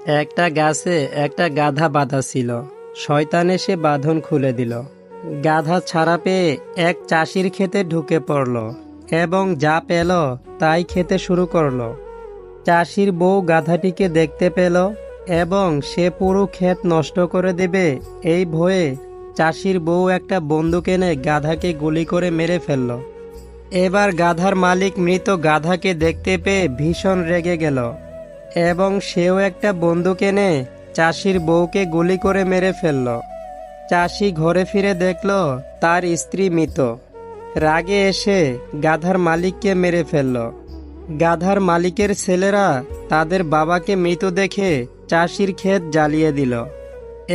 একটা গাছে একটা গাধা বাঁধা ছিল। শয়তান এসে বাঁধন খুলে দিল। গাধা ছাড়া পেয়ে এক চাষির ক্ষেতে ঢুকে পড়ল এবং যা পেল তাই খেতে শুরু করলো। চাষির বউ গাধাটিকে দেখতে পেল এবং সে পুরো ক্ষেত নষ্ট করে দেবে এই ভয়ে চাষির বউ একটা বন্দুক এনে গাধাকে গুলি করে মেরে ফেলল। এবার গাধার মালিক মৃত গাধাকে দেখতে পেয়ে ভীষণ রেগে গেল এবং সেও একটা বন্দুক এনে চাষির বউকে গুলি করে মেরে ফেলল। চাষি ঘরে ফিরে দেখল তার স্ত্রী মৃত। রাগে এসে গাধার মালিককে মেরে ফেলল। গাধার মালিকের ছেলেরা তাদের বাবাকে মৃত দেখে চাষির ক্ষেত জ্বালিয়ে দিল।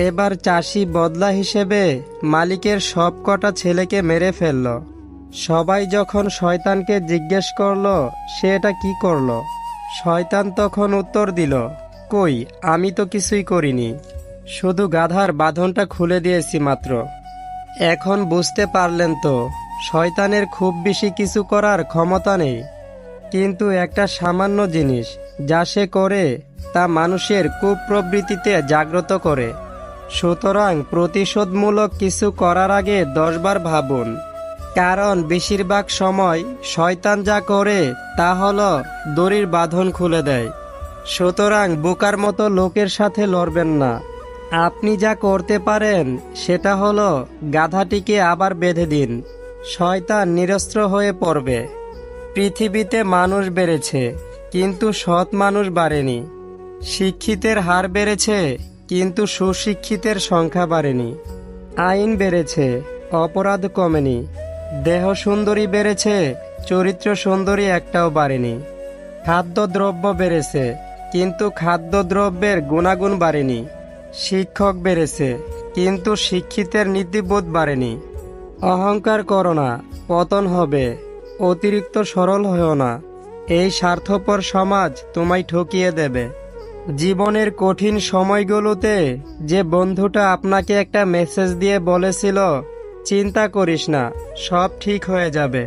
এবার চাষি বদলা হিসেবে মালিকের সব কটা ছেলেকে মেরে ফেলল। সবাই যখন শয়তানকে জিজ্ঞেস করলো সে এটা কি করলো, শয়তান তখন উত্তর দিল, কই, আমি তো কিছুই করিনি, শুধু গাধার বাঁধনটা খুলে দিয়েছি মাত্র। এখন বুঝতে পারলেন তো শয়তানের খুব বেশি কিছু করার ক্ষমতা নেই, কিন্তু একটা সামান্য জিনিস যা সে করে তা মানুষের কুপ্রবৃত্তিতে জাগ্রত করে। সুতরাং প্রতিশোধমূলক কিছু করার আগে 10 বার ভাবুন, কারণ বেশিরভাগ সময় শয়তান যা করে তা হলো দড়ির বাঁধন খুলে দেয়। সুতরাং বোকার মতো লোকের সাথে লড়বেন না। আপনি যা করতে পারেন সেটা হলো গাধাটিকে আবার বেঁধে দিন, শয়তান নিরস্ত্র হয়ে পড়বে। পৃথিবীতে মানুষ বেড়েছে কিন্তু সৎ মানুষ বাড়েনি। শিক্ষিতের হার বেড়েছে কিন্তু সুশিক্ষিতের সংখ্যা বাড়েনি। আইন বেড়েছে, অপরাধ কমেনি। দেহ সুন্দরী বেড়েছে, চরিত্র সুন্দরী একটাও বাড়েনি। খাদ্যদ্রব্য বেড়েছে কিন্তু খাদ্যদ্রব্যের গুণাগুণ বাড়েনি। শিক্ষক বেড়েছে কিন্তু শিক্ষিতের নীতিবোধ বাড়েনি। অহংকার করো না, পতন হবে। অতিরিক্ত সরল হও না, এই স্বার্থপর সমাজ তোমায় ঠকিয়ে দেবে। জীবনের কঠিন সময়গুলোতে যে বন্ধুটা আপনাকে একটা মেসেজ দিয়ে বলেছিল, চিন্তা করিস না, সব ঠিক হয়ে যাবে,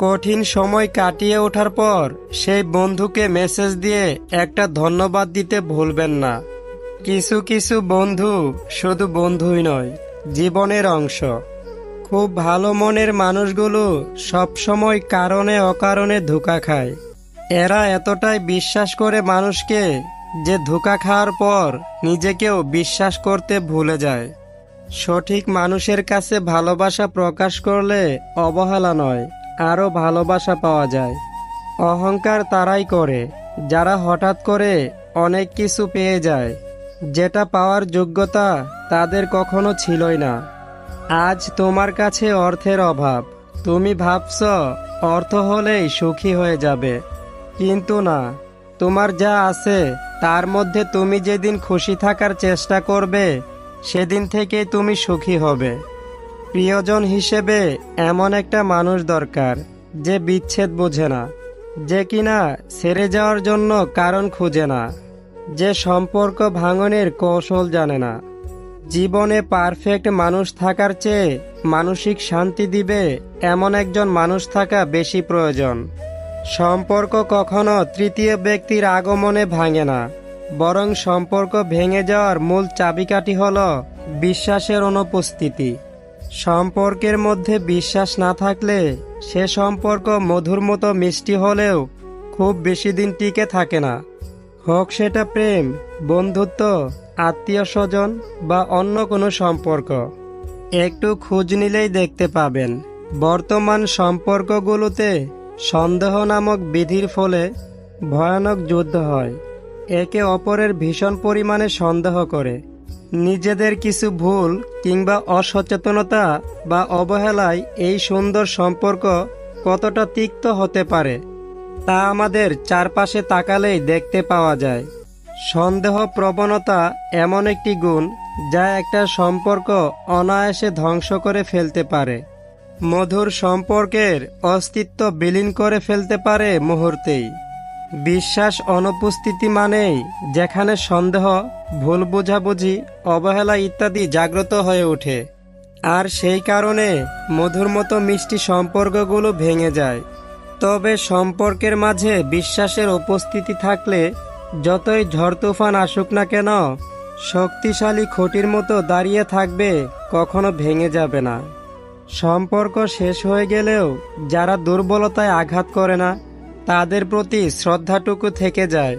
কঠিন সময় কাটিয়ে ওঠার পর সেই বন্ধুকে মেসেজ দিয়ে একটা ধন্যবাদ দিতে ভুলবেন না। কিছু কিছু বন্ধু শুধু বন্ধুই নয়, জীবনের অংশ। খুব ভালো মনের মানুষগুলো সবসময় কারণে অকারণে ধোঁকা খায়। এরা এতটাই বিশ্বাস করে মানুষকে যে ধোঁকা খাওয়ার পর নিজেকেও বিশ্বাস করতে ভুলে যায়। সঠিক মানুষের কাছে ভালোবাসা প্রকাশ করলে অবহেলা নয়, আরও ভালোবাসা পাওয়া যায়। অহংকার তারাই করে যারা হঠাৎ করে অনেক কিছু পেয়ে যায়, যেটা পাওয়ার যোগ্যতা তাদের কখনো ছিলই না। আজ তোমার কাছে অর্থের অভাব, তুমি ভাবছ অর্থ হলেই সুখী হয়ে যাবে, কিন্তু না। তোমার যা আছে তার মধ্যে তুমি যেদিন খুশি থাকার চেষ্টা করবে সেদিন থেকেই তুমি সুখী হবে। প্রিয়জন হিসেবে এমন একটা মানুষ দরকার যে বিচ্ছেদ বোঝে না, যে কিনা ছেড়ে যাওয়ার জন্য কারণ খুঁজে না, যে সম্পর্ক ভাঙনের কৌশল জানে না। জীবনে পারফেক্ট মানুষ থাকার চেয়ে মানসিক শান্তি দিবে এমন একজন মানুষ থাকা বেশি প্রয়োজন। সম্পর্ক কখনো তৃতীয় ব্যক্তির আগমনে ভাঙে না, বরং সম্পর্ক ভেঙে যাওয়ার মূল চাবিকাঠি হলো বিশ্বাসের অনুপস্থিতি। সম্পর্কের মধ্যে বিশ্বাস না থাকলে সে সম্পর্ক মধুর মতো মিষ্টি হলেও খুব বেশি দিন টিকে থাকে না। হোক সেটা প্রেম, বন্ধুত্ব, আত্মীয় স্বজন বা অন্য কোনো সম্পর্ক। একটু খোঁজ নিলেই দেখতে পাবেন বর্তমান সম্পর্কগুলোতে সন্দেহ নামক বিধির ফলে ভয়ানক যুদ্ধ হয়। একে অপরের ভীষণ পরিমাণে সন্দেহ করে। নিজেদের কিছু ভুল কিংবা অসচেতনতা বা অবহেলায় এই সুন্দর সম্পর্ক কতটা তিক্ত হতে পারে তা আমাদের চারপাশে তাকালেই দেখতে পাওয়া যায়। সন্দেহ প্রবণতা এমন একটি গুণ যা একটা সম্পর্ক অনায়াসে ধ্বংস করে ফেলতে পারে। মধুর সম্পর্কের অস্তিত্ব বিলীন করে ফেলতে পারে মুহূর্তেই। বিশ্বাস অনুপস্থিতি মানেই যেখানে সন্দেহ, ভুল বোঝাবুঝি, অবহেলা ইত্যাদি জাগ্রত হয়ে ওঠে, আর সেই কারণে মধুর মতো মিষ্টি সম্পর্কগুলো ভেঙে যায়। তবে সম্পর্কের মাঝে বিশ্বাসের উপস্থিতি থাকলে যতই ঝড় তুফান আসুক না কেন, শক্তিশালী খুঁটির মতো দাঁড়িয়ে থাকবে, কখনো ভেঙে যাবে না। সম্পর্ক শেষ হয়ে গেলেও যারা দুর্বলতায় আঘাত করে না, তাদের প্রতি শ্রদ্ধাটুকু থেকে যায়।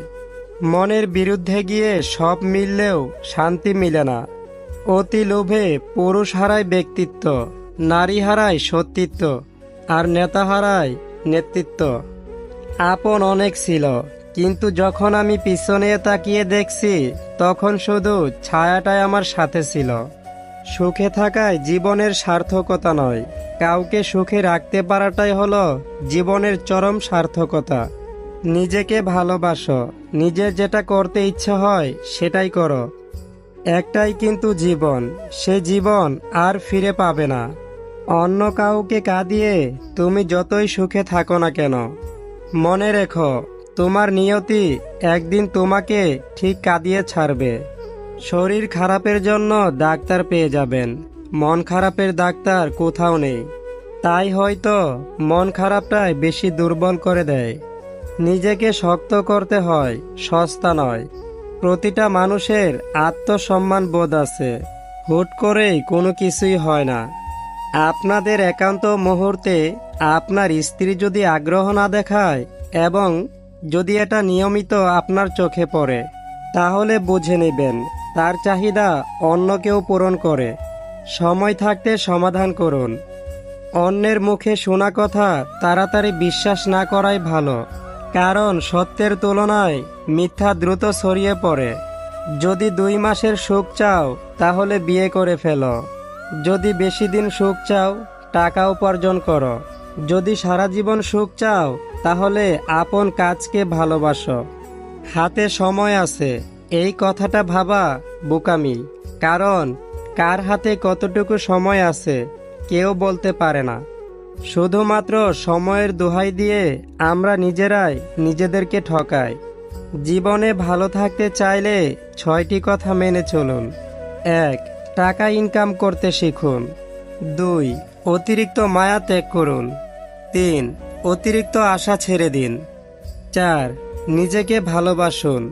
মনের বিরুদ্ধে গিয়ে সব মিললেও শান্তি মিলে না। অতি লোভে পুরুষ হারায় ব্যক্তিত্ব, নারী হারায় সতীত্ব, আর নেতা হারায় নেতৃত্ব। আপন অনেক ছিল, কিন্তু যখন আমি পিছনে তাকিয়ে দেখছি, তখন শুধু ছায়াটাই আমার সাথে ছিল। সুখে থাকায় জীবনের সার্থকতা নয়, কাউকে সুখে রাখতে পারাটাই হলো জীবনের চরম সার্থকতা। নিজেকে ভালোবাসো, নিজের যেটা করতে ইচ্ছে হয় সেটাই করো। একটাই কিন্তু জীবন, সে জীবন আর ফিরে পাবে না। অন্য কাউকে কাঁদিয়ে তুমি যতই সুখে থাকো না কেন, মনে রেখো তোমার নিয়তি একদিন তোমাকে ঠিক কাঁদিয়ে ছাড়বে। শরীর খারাপের জন্য ডাক্তার পেয়ে যাবেন, মন খারাপের ডাক্তার কোথাও নেই। তাই হয়তো মন খারাপটাই বেশি দুর্বল করে দেয়। নিজেকে শক্ত করতে হয়, সস্তা নয়। প্রতিটা মানুষের আত্মসম্মান বোধ আছে, হুট করেই কোনো কিছুই হয় না। আপনাদের একান্ত মুহূর্তে আপনার স্ত্রী যদি আগ্রহ না দেখায় এবং যদি এটা নিয়মিত আপনার চোখে পড়ে, তাহলে বুঝে নেবেন তার চাহিদা অন্য কেউ পূরণ করে। সময় থাকতে সমাধান করুন। অন্যের মুখে শোনা কথা তাড়াতাড়ি বিশ্বাস না করাই ভালো, কারণ সত্যের তুলনায় মিথ্যা দ্রুত ছড়িয়ে পড়ে। যদি 2 মাসের সুখ চাও তাহলে বিয়ে করে ফেলো। যদি বেশি দিন সুখ চাও, টাকা উপার্জন করো। যদি সারা জীবন সুখ চাও, তাহলে আপন কাজকে ভালোবাসো। হাতে সময় আছে, এই কথাটা ভাবা বোকামি, কারণ কার হাতে কতটুকু সময় আছে কেউ বলতে পারে না। শুধুমাত্র সময়ের দোহাই দিয়ে আমরা নিজেরাই নিজেদেরকে ঠকাই। জীবনে ভালো থাকতে চাইলে 6টি কথা মেনে চলুন। 1. টাকা ইনকাম করতে শিখুন। 2. অতিরিক্ত মায়া ত্যাগ করুন। 3. অতিরিক্ত আশা ছেড়ে দিন। 4. নিজেকে ভালোবাসুন।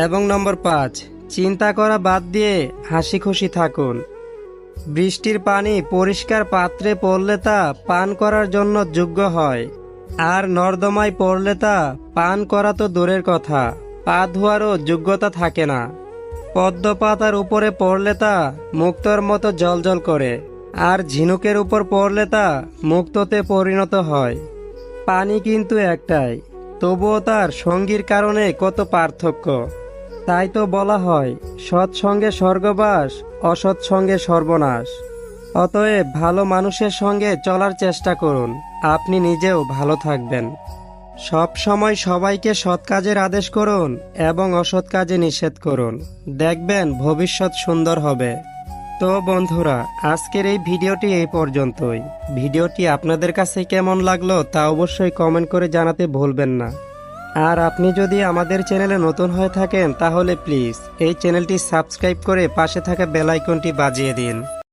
এবং নম্বর 5, চিন্তা করা বাদ দিয়ে হাসি খুশি থাকুন। বৃষ্টির পানি পরিষ্কার পাত্রে পড়লে তা পান করার জন্য যোগ্য হয়, আর নর্দমায় পড়লে তা পান করা তো দূরের কথা, পা ধোয়ারও যোগ্যতা থাকে না। পদ্ম পাতার উপরে পড়লে তা মুক্তোর মতো জ্বলজ্বল করে, আর ঝিনুকের উপর পড়লে তা মুক্তোতে পরিণত হয়। পানি কিন্তু একটাই, তবুও তার সঙ্গীর কারণে কত পার্থক্য। তাই তো বলা হয়, সৎসঙ্গে স্বর্গবাস, অসৎ সঙ্গে সর্বনাশ। অতএব ভালো মানুষের সঙ্গে চলার চেষ্টা করুন, আপনি নিজেও ভালো থাকবেন। সব সময় সবাইকে সৎ কাজের আদেশ করুন এবং অসৎ কাজে নিষেধ করুন, দেখবেন ভবিষ্যৎ সুন্দর হবে। তো বন্ধুরা, আজকের এই ভিডিওটি এই পর্যন্তই। ভিডিওটি আপনাদের কাছে কেমন লাগলো তা অবশ্যই কমেন্ট করে জানাতে ভুলবেন না। আর আপনি যদি আমাদের চ্যানেলে নতুন হয়ে থাকেন, তাহলে প্লিজ এই চ্যানেলটি সাবস্ক্রাইব করে পাশে থাকা বেল আইকনটি বাজিয়ে দিন।